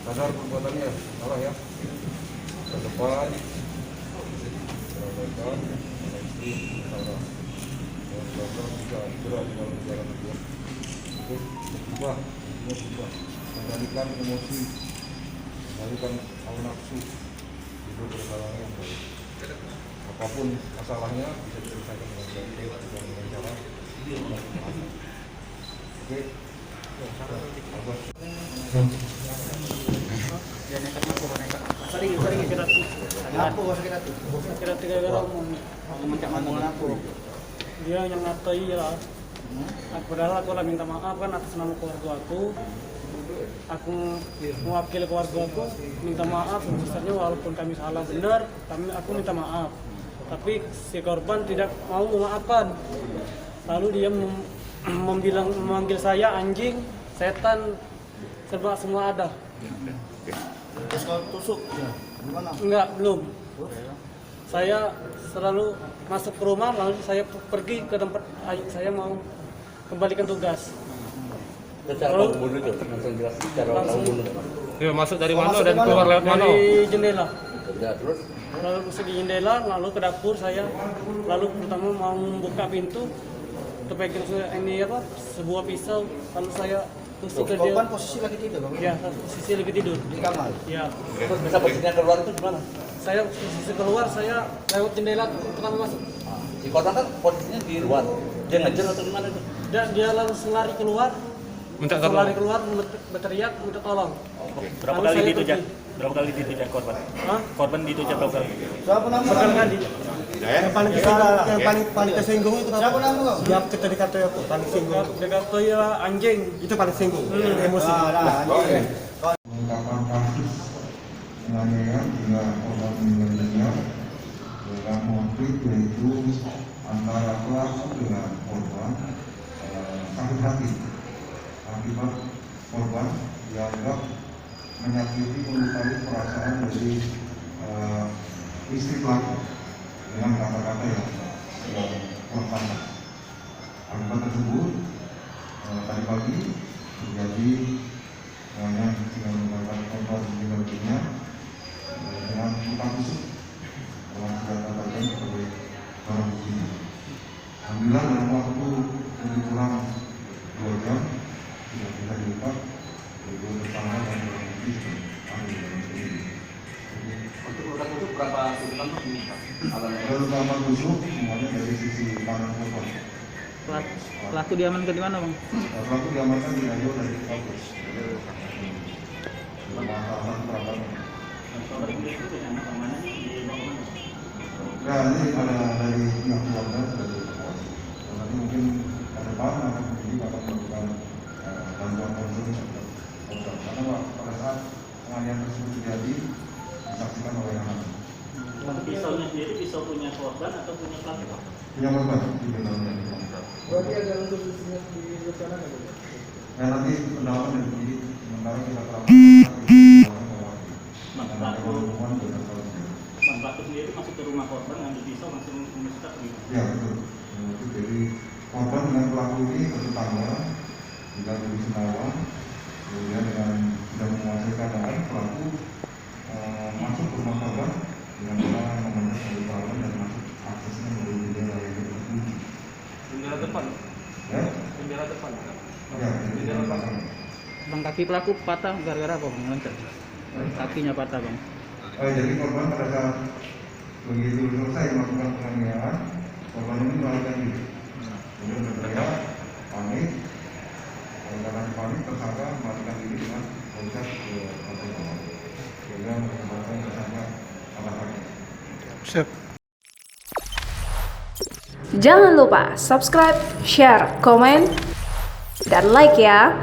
Sadar perbuatannya, salah ya. Ke depan, salah. Juga gerak di dalam perjalanan dia. Oke, berubah, kendalikan emosi, kendalikan hawa nafsu, hidup berjalan yang baik. Apapun masalahnya bisa diselesaikan dengan baik dengan cara. Oke. Sering kira dia yang ngatai lah. Padahal aku lah minta maaf kan atas nama keluarga aku mewakili keluarga aku minta maaf sebesarnya walaupun kami salah benar, aku minta maaf. Tapi si korban tidak mau memaafkan. Lalu dia memanggil saya anjing, setan, serba semua ada. Terus kalau tusuk, gimana? Enggak, belum. Saya selalu masuk ke rumah, lalu saya pergi ke tempat saya mau kembalikan tugas. Cara bunuh itu, langsung jelas cara bunuh. Ya, masuk dari mana dan keluar lewat mana? Dari jendela. Ya, terus Lalu masuk di jendela, lalu ke dapur saya. Lalu pertama mau membuka pintu, terpegang ini apa? Sebuah pisau. Lalu saya tusuk ke dia. korban posisi lagi tidur, Bang? Ya, posisi lagi tidur. Di kamar. Ya. Terus bisa posisinya keluar itu gimana? Saya posisi keluar, saya lewat jendela pertama masuk. Si korban kan posisinya di luar. Dia ngejar atau gimana itu? Dia langsung lari keluar. Minta Langsung tolong. lari keluar, berteriak, minta tolong. Berapa Lalu kali saya ditujak? pergi. Berapa kali ditujak korban? Hah? Korban ditujak berapa kali? Siapa nama? Berkali-kali. Yang paling tersinggung itu Siapa nama kau? siap kita dikata aku paling singgung Dekat ya anjing. itu paling singgung emosi. Mengungkapkan kasus penganiayaan hingga korban meninggal dunia dengan konflik yaitu antara pelaku dengan korban sakit hati akibat korban dianggap menyakiti melukai perasaan dari istri pelaku dengan kata-kata yang korban. Akibat tersebut tadi pagi terjadi dengan menggunakan korban meninggal dunia dengan utang tusuk dengan senjata tajam sebagai barang bukti. Alhamdulillah dalam waktu lebih kurang 2 jam sudah bisa diungkap kedua tersangka dan barang bukti ambil dalam sendiri. Untuk luka tusuk berapa tusukan tuh ini? Ada luka tusuk semuanya dari sisi kanan korban. Pelaku diamankan di mana, Bang? Pelaku diamankan di Ayo dari Kapolres. Pemahaman perabot. Nah, ini ada dari pihak keluarga dari evakuasi. Nanti mungkin ke depan akan melakukan bantuan konseling terhadap korban. Karena pada saat penganiayaan tersebut terjadi disaksikan oleh anak. Pisaunya sendiri pisau punya korban atau punya pelaku? Punya korban di dalamnya. Berarti ada untuk di sana nggak? Ya nanti pendalaman dari penyidik sementara kita telah Pelaku sendiri masuk ke rumah korban ngambil pisau langsung menusuk gitu. Ya betul. Jadi korban dengan pelaku ini bertetangga tidak bersenawang, kemudian dengan tidak menguasai keadaan pelaku masuk ke rumah korban dengan cara memenuhi mobil korban dan masuk aksesnya melalui jendela yang terkunci. Jendela depan. Ya? Jendela depan. Ya, jendela belakang. Bang, kaki pelaku patah gara-gara apa, Bang? Loncat. Kakinya patah, Bang. Jadi korban pada saat begitu selesai melakukan penganiayaan, korban ini melarikan diri. Kemudian berteriak, panik, karena panik tersangka melarikan diri dengan loncat ke lantai bawah. Sehingga menyebabkan tersangka patah kaki. Siap. Jangan lupa subscribe, share, komen, dan like ya.